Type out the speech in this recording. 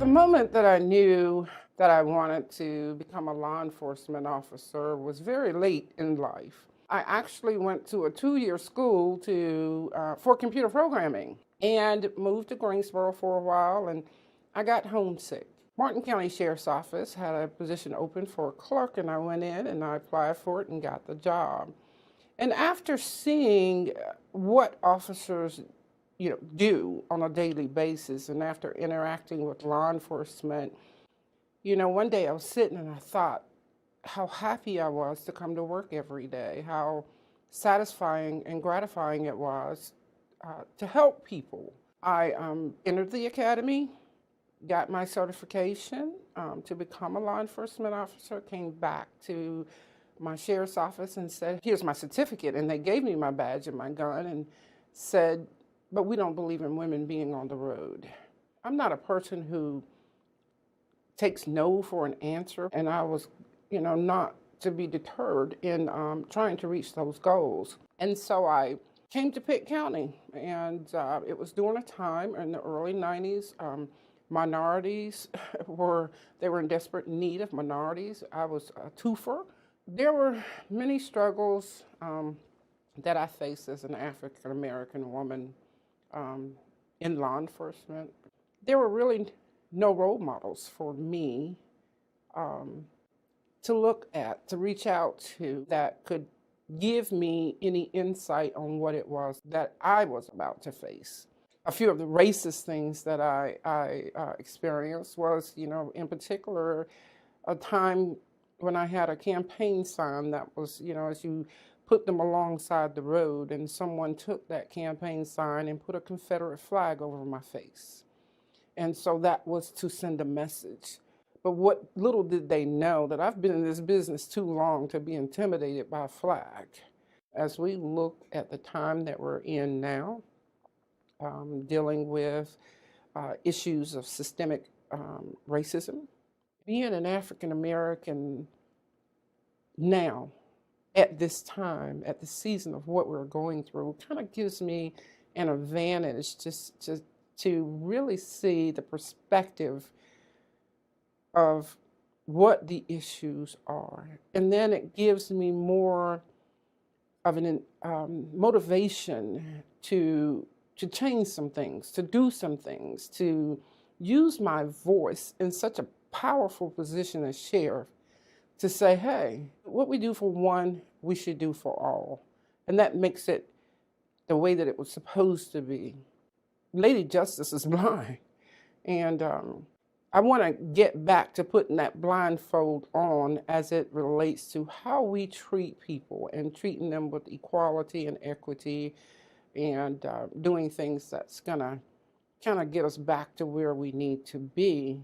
moment that I knew that I wanted to become a law enforcement officer was very late in life. I actually went to a 2-year school for computer programming and moved to Greensboro for a while, and I got homesick. Martin County Sheriff's Office had a position open for a clerk, and I went in and I applied for it and got the job. And after seeing what officers do on a daily basis, and after interacting with law enforcement, one day I was sitting and I thought how happy I was to come to work every day, how satisfying and gratifying it was to help people. I entered the academy, got my certification to become a law enforcement officer, came back to my sheriff's office and said, here's my certificate. And they gave me my badge and my gun and said, but we don't believe in women being on the road. I'm not a person who takes no for an answer, and I was, not to be deterred in trying to reach those goals. And so I came to Pitt County, and it was during a time in the early 90s. Minorities were in desperate need of minorities. I was a twofer. There were many struggles that I faced as an African American woman in law enforcement. There were really no role models for me to look at, to reach out to, that could give me any insight on what it was that I was about to face. A few of the racist things that I experienced was, in particular, a time when I had a campaign sign that was, as you put them alongside the road, and someone took that campaign sign and put a Confederate flag over my face. And so that was to send a message. But what little did they know that I've been in this business too long to be intimidated by a flag. As we look at the time that we're in now, dealing with issues of systemic racism, being an African American now, at this time, at the season of what we're going through, kind of gives me an advantage to really see the perspective of what the issues are. And then it gives me more of an motivation to change some things, to do some things, to use my voice in such a powerful position as sheriff, to say, hey, what we do for one, we should do for all. And that makes it the way that it was supposed to be. Lady Justice is blind. And I want to get back to putting that blindfold on as it relates to how we treat people and treating them with equality and equity, and doing things that's going to kind of get us back to where we need to be.